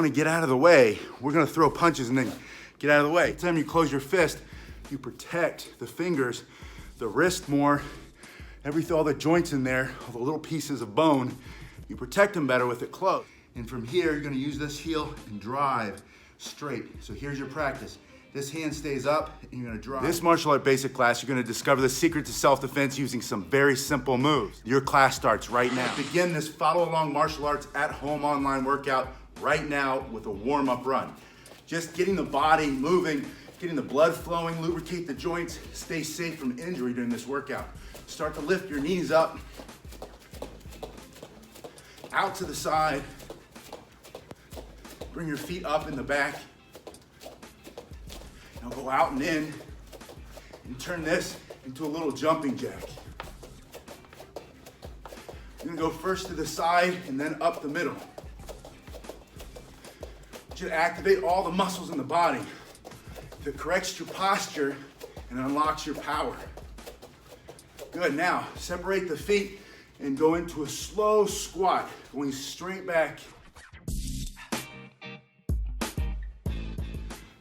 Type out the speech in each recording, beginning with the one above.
Want to get out of the way, we're going to throw punches and then get out of the way. Every time you close your fist, you protect the fingers, the wrist more, all the joints in there, all the little pieces of bone, you protect them better with it closed. And from here, you're going to use this heel and drive straight. So here's your practice. This hand stays up and you're gonna drive. This martial art basic class, you're gonna discover the secret to self-defense using some very simple moves. Your class starts right now. Begin this follow along martial arts at home online workout right now with a warm-up run. Just getting the body moving, getting the blood flowing, lubricate the joints, stay safe from injury during this workout. Start to lift your knees up, out to the side, bring your feet up in the back. Now go out and in and turn this into a little jumping jack. You're gonna go first to the side and then up the middle. You should activate all the muscles in the body that corrects your posture and unlocks your power. Good, now separate the feet and go into a slow squat, going straight back.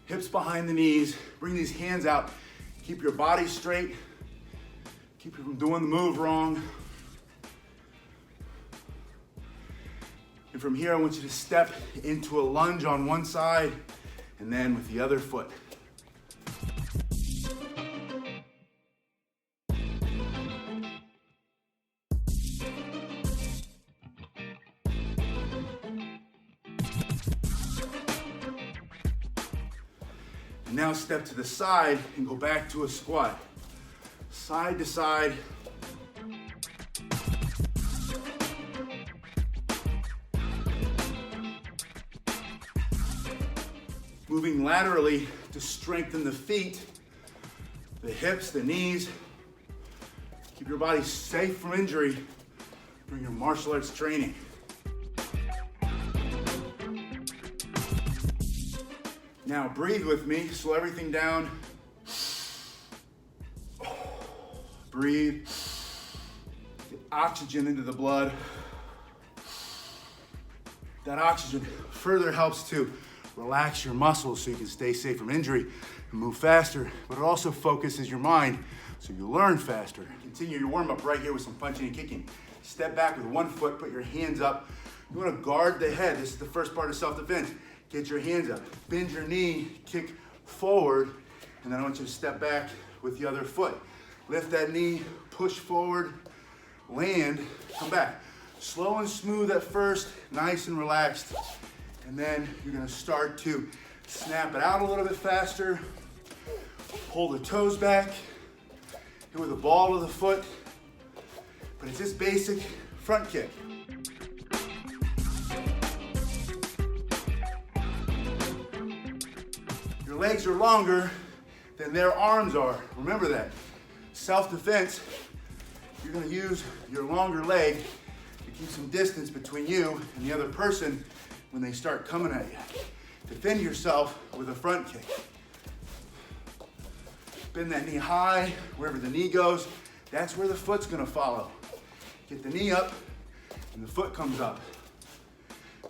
Hips behind the knees, bring these hands out. Keep your body straight. Keep you from doing the move wrong. And from here, I want you to step into a lunge on one side and then with the other foot. And now step to the side and go back to a squat. Side to side. Moving laterally to strengthen the feet, the hips, the knees. Keep your body safe from injury during your martial arts training. Now breathe with me, slow everything down. Breathe. Get oxygen into the blood. That oxygen further helps to relax your muscles so you can stay safe from injury and move faster, but it also focuses your mind so you learn faster. Continue your warm-up right here with some punching and kicking. Step back with one foot, put your hands up. You want to guard the head. This is the first part of self-defense. Get your hands up, bend your knee, kick forward, and then I want you to step back with the other foot. Lift that knee, push forward, land, come back. Slow and smooth at first, nice and relaxed. And then you're gonna start to snap it out a little bit faster, pull the toes back, hit with the ball of the foot, but it's just basic front kick. Your legs are longer than their arms are. Remember that. Self-defense, you're gonna use your longer leg to keep some distance between you and the other person when they start coming at you. Defend yourself with a front kick. Bend that knee high, wherever the knee goes, that's where the foot's gonna follow. Get the knee up and the foot comes up.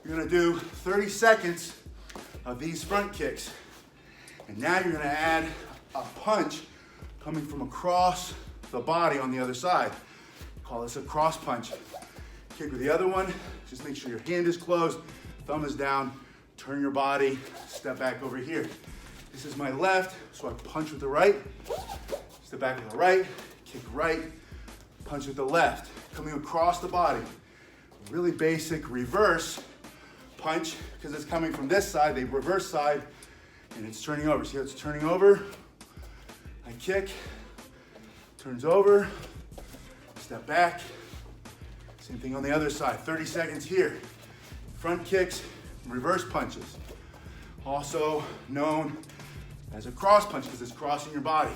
You're gonna do 30 seconds of these front kicks. And now you're gonna add a punch coming from across the body on the other side. Call this a cross punch. Kick with the other one, just make sure your hand is closed, thumb is down, turn your body, step back over here. This is my left, so I punch with the right, step back with the right, kick right, punch with the left. Coming across the body. Really basic reverse punch, because it's coming from this side, the reverse side, and it's turning over. See how it's turning over? I kick, turns over, step back. Same thing on the other side. 30 seconds here. Front kicks, reverse punches. Also known as a cross punch because it's crossing your body.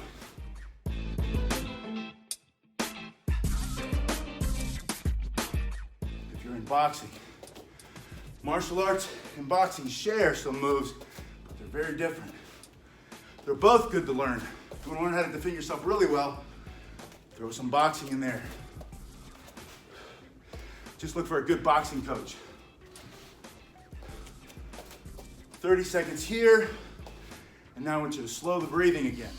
If you're in boxing, martial arts and boxing share some moves, but they're very different. They're both good to learn. If you want to learn how to defend yourself really well, throw some boxing in there. Just look for a good boxing coach. 30 seconds here. And now I want you to slow the breathing again.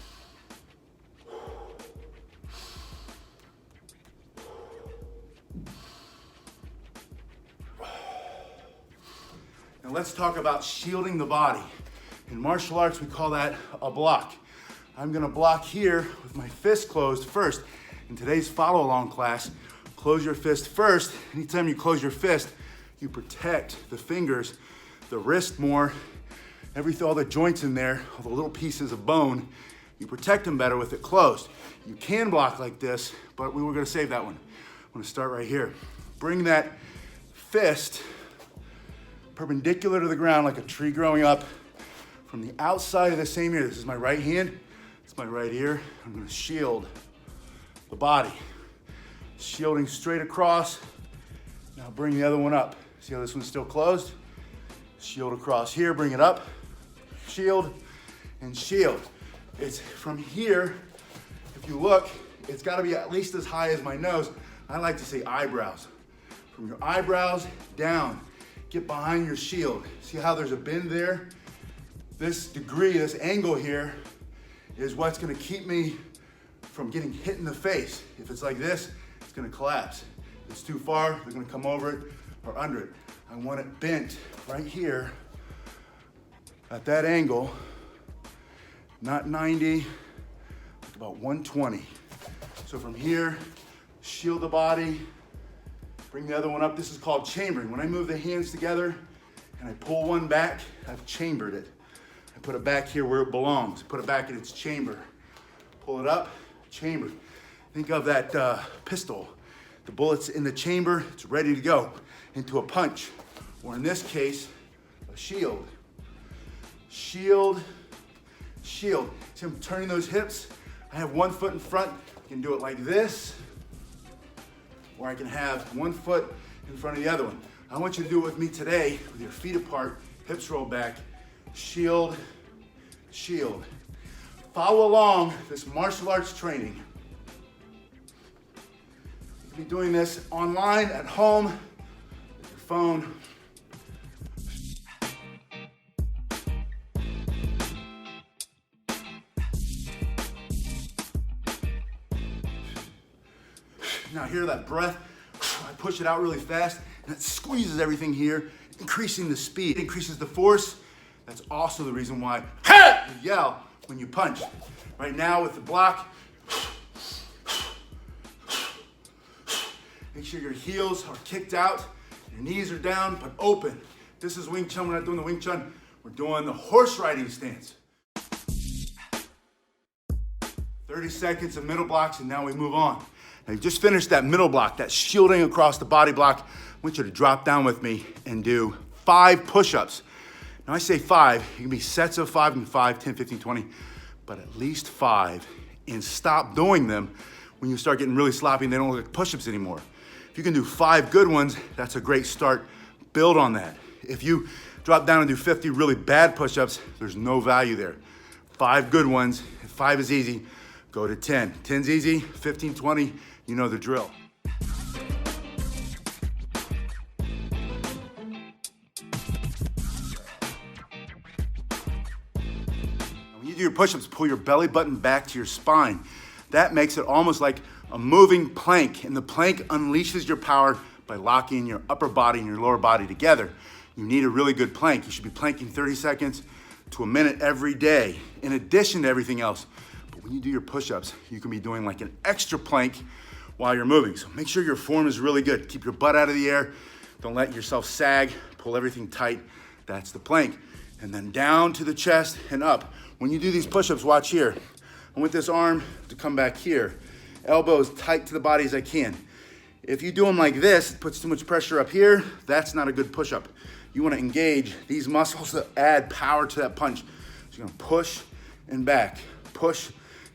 Now let's talk about shielding the body. In martial arts, we call that a block. I'm gonna block here with my fist closed first. In today's follow-along class, close your fist first. Anytime you close your fist, you protect the fingers, the wrist more, all the joints in there, all the little pieces of bone, you protect them better with it closed. You can block like this, but we were gonna save that one. I'm gonna start right here. Bring that fist perpendicular to the ground like a tree growing up from the outside of the same ear. This is my right hand, it's my right ear. I'm gonna shield the body. Shielding straight across. Now bring the other one up. See how this one's still closed? Shield across here, bring it up. Shield and shield. It's from here, if you look, it's gotta be at least as high as my nose. I like to say eyebrows. From your eyebrows down, get behind your shield. See how there's a bend there? This degree, this angle here is what's gonna keep me from getting hit in the face. If it's like this, it's gonna collapse. If it's too far, they're gonna come over it or under it. I want it bent right here at that angle, not 90, like about 120. So from here, shield the body, bring the other one up. This is called chambering. When I move the hands together and I pull one back, I've chambered it. I put it back here where it belongs. Put it back in its chamber. Pull it up, chamber. Think of that pistol. The bullet's in the chamber, it's ready to go into a punch. Or in this case, a shield. Shield, shield. See, I'm turning those hips. I have one foot in front. I can do it like this, or I can have one foot in front of the other one. I want you to do it with me today, with your feet apart, hips roll back, shield, shield. Follow along this martial arts training. You can be doing this online, at home, with your phone. Now hear that breath? I push it out really fast and it squeezes everything here, increasing the speed, increases the force. That's also the reason why you yell when you punch. Right now with the block, make sure your heels are kicked out, your knees are down but open. This is Wing Chun. We're not doing the Wing Chun, we're doing the horse riding stance. 30 seconds of middle blocks and now we move on. Now you just finished that middle block, that shielding across the body block. I want you to drop down with me and do 5 push-ups. Now I say 5, it can be sets of 5, and 5, 10, 15, 20, but at least 5. And stop doing them when you start getting really sloppy and they don't look like push-ups anymore. If you can do 5 good ones, that's a great start. Build on that. If you drop down and do 50 really bad push-ups, there's no value there. 5 good ones, if 5 is easy, go to 10. 10's easy, 15, 20, you know the drill. When you do your push-ups, pull your belly button back to your spine. That makes it almost like a moving plank, and the plank unleashes your power by locking your upper body and your lower body together. You need a really good plank. You should be planking 30 seconds to a minute every day, in addition to everything else. But when you do your push-ups, you can be doing like an extra plank while you're moving. So make sure your form is really good. Keep your butt out of the air. Don't let yourself sag. Pull everything tight. That's the plank. And then down to the chest and up. When you do these push-ups, watch here. I want this arm to come back here. Elbow as tight to the body as I can. If you do them like this, it puts too much pressure up here. That's not a good push-up. You want to engage these muscles to add power to that punch. So you're going to push and back, push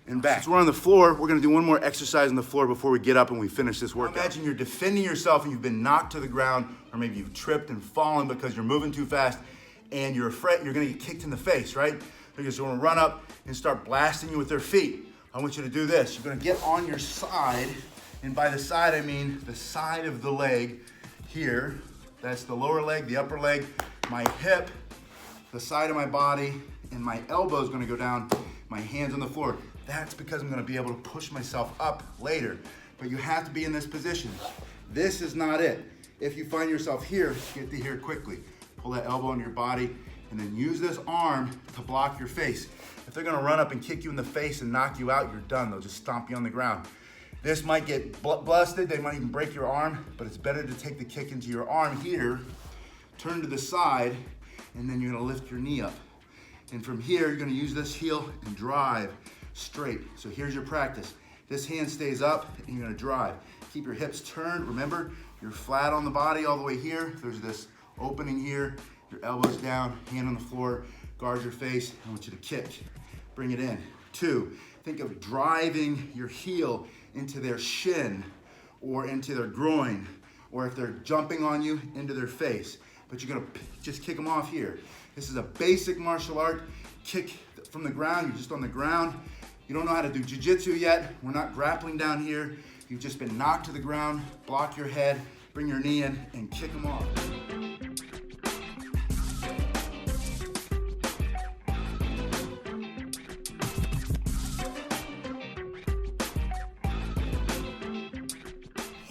and back. Since we're on the floor, we're gonna do one more exercise on the floor before we get up and we finish this workout. Imagine you're defending yourself and you've been knocked to the ground, or maybe you've tripped and fallen because you're moving too fast and you're afraid you're gonna get kicked in the face, right? They're just gonna run up and start blasting you with their feet. I want you to do this. You're gonna get on your side, and by the side, I mean the side of the leg here. That's the lower leg, the upper leg, my hip the side of my body and my elbow is gonna go down, my hands on the floor. That's because I'm gonna be able to push myself up later. But you have to be in this position. This is not it. If you find yourself here, get to here quickly. Pull that elbow into your body and then use this arm to block your face. If they're gonna run up and kick you in the face and knock you out, you're done. They'll just stomp you on the ground. This might get busted, they might even break your arm, but it's better to take the kick into your arm here, turn to the side, and then you're gonna lift your knee up. And from here, you're gonna use this heel and drive straight. So here's your practice. This hand stays up and you're gonna drive. Keep your hips turned. Remember, you're flat on the body all the way here. There's this opening here, your elbows down, hand on the floor, guard your face. I want you to kick, bring it in. 2, think of driving your heel into their shin or into their groin, or if they're jumping on you, into their face. But you're gonna just kick them off here. This is a basic martial art. Kick from the ground, you're just on the ground. You don't know how to do jiu-jitsu yet. We're not grappling down here. You've just been knocked to the ground, block your head, bring your knee in, and kick them off.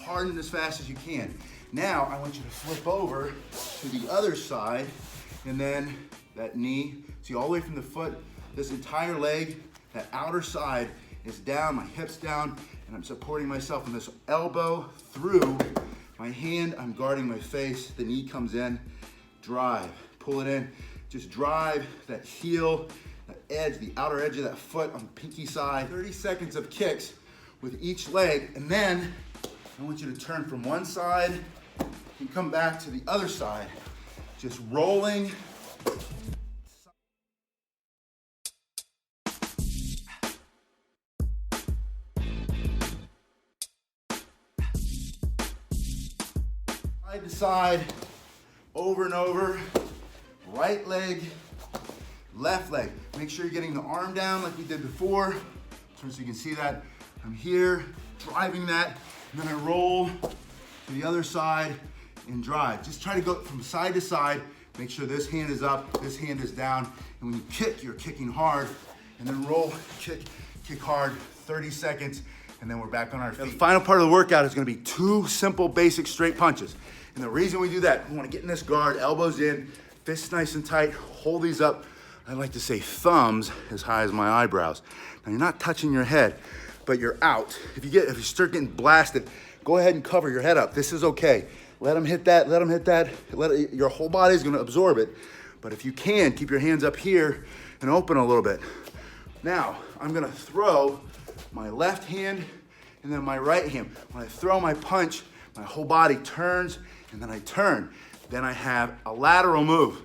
Harden as fast as you can. Now, I want you to flip over to the other side, and then that knee, see all the way from the foot, this entire leg, that outer side is down, my hips down, and I'm supporting myself on this elbow through my hand. I'm guarding my face, the knee comes in, drive, pull it in, just drive that heel, that edge, the outer edge of that foot on the pinky side. 30 seconds of kicks with each leg, and then I want you to turn from one side and come back to the other side, just rolling. Side to side, over and over, right leg, left leg. Make sure you're getting the arm down like we did before, so you can see that. I'm here, driving that, and then I roll to the other side and drive. Just try to go from side to side. Make sure this hand is up, this hand is down, and when you kick, you're kicking hard, and then roll, kick hard, 30 seconds, and then we're back on our feet. The final part of the workout is gonna be 2 simple, basic straight punches. And the reason we do that, we wanna get in this guard, elbows in, fists nice and tight, hold these up. I like to say thumbs as high as my eyebrows. Now you're not touching your head, but you're out. If you start getting blasted, go ahead and cover your head up. This is okay. Let them hit that, let them hit that. Your whole body's gonna absorb it. But if you can, keep your hands up here and open a little bit. Now, I'm gonna throw my left hand and then my right hand. When I throw my punch, my whole body turns and then I turn. Then I have a lateral move.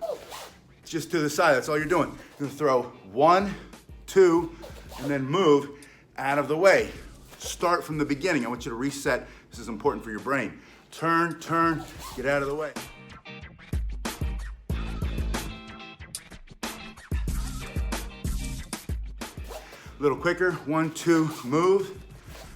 Just to the side, that's all you're doing. You're gonna throw 1, 2, and then move out of the way. Start from the beginning. I want you to reset. This is important for your brain. Turn, turn, get out of the way. A little quicker, 1, 2, move.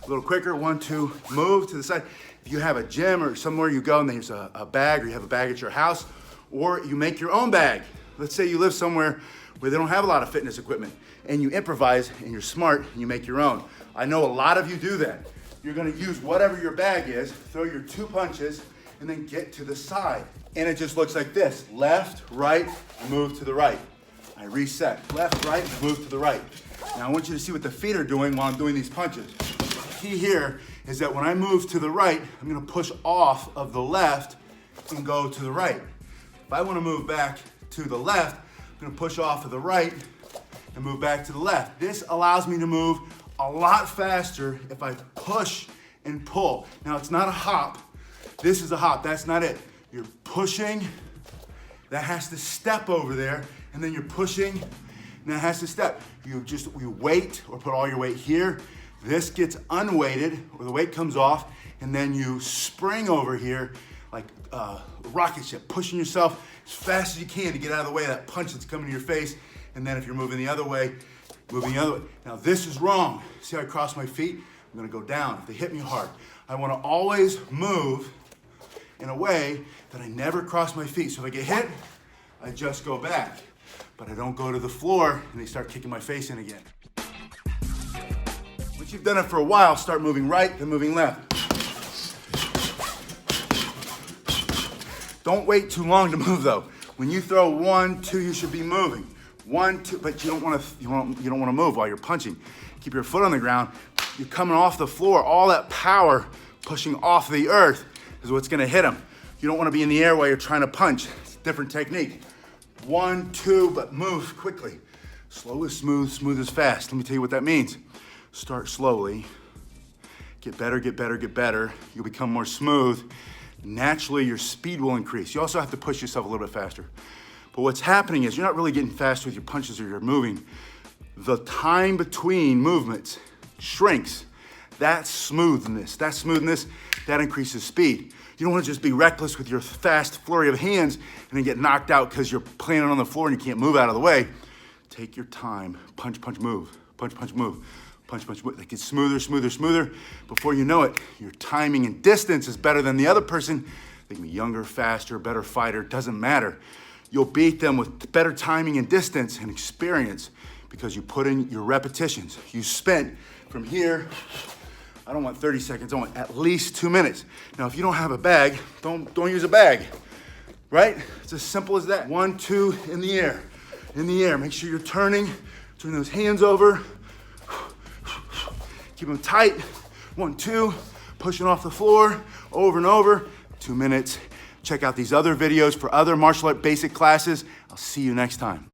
A little quicker, 1, 2, move to the side. If you have a gym or somewhere you go and there's a bag, or you have a bag at your house, or you make your own bag. Let's say you live somewhere where they don't have a lot of fitness equipment, and you improvise and you're smart and you make your own. I know a lot of you do that. You're gonna use whatever your bag is, throw your 2 punches, and then get to the side. And it just looks like this. Left, right, move to the right. I reset. Left, right, move to the right. Now I want you to see what the feet are doing while I'm doing these punches. The key here is that when I move to the right, I'm gonna push off of the left and go to the right. If I wanna move back to the left, I'm gonna push off of the right and move back to the left. This allows me to move a lot faster if I push and pull. Now it's not a hop. This is a hop, that's not it. You're pushing, that has to step over there, and then you're pushing, and that has to step. You wait or put all your weight here. This gets unweighted, or the weight comes off, and then you spring over here like a rocket ship, pushing yourself as fast as you can to get out of the way of that punch that's coming to your face. And then if you're moving the other way, moving the other way. Now this is wrong. See how I cross my feet? I'm gonna go down if they hit me hard. I wanna always move in a way that I never cross my feet. So if I get hit, I just go back. but I don't go to the floor and they start kicking my face in again. Once you've done it for a while, start moving right, then moving left. Don't wait too long to move though. When you throw 1, 2, you should be moving. 1, 2, but you don't want to move while you're punching. Keep your foot on the ground. You're coming off the floor. All that power pushing off the earth is what's going to hit them. You don't want to be in the air while you're trying to punch. It's a different technique. 1, 2, but move quickly. Slow is smooth, smooth is fast. Let me tell you what that means. Start slowly. Get better, get better, get better. You'll become more smooth. Naturally, your speed will increase. You also have to push yourself a little bit faster. But what's happening is you're not really getting faster with your punches or you're moving. The time between movements shrinks. That's smoothness. That increases speed. You don't want to just be reckless with your fast flurry of hands and then get knocked out because you're planning on the floor and you can't move out of the way. Take your time. Punch, punch, move. Punch, punch, move. Punch, punch, move. It gets smoother, smoother, smoother. Before you know it, your timing and distance is better than the other person. They can be younger, faster, better fighter. Doesn't matter. You'll beat them with better timing and distance and experience because you put in your repetitions. You spent from here, I don't want 30 seconds, I want at least 2 minutes. Now, if you don't have a bag, don't use a bag, right? It's as simple as that. 1, 2, in the air. In the air, make sure you're turning, turn those hands over. Keep them tight. 1, 2, pushing off the floor, over and over. 2 minutes. Check out these other videos for other martial art basic classes. I'll see you next time.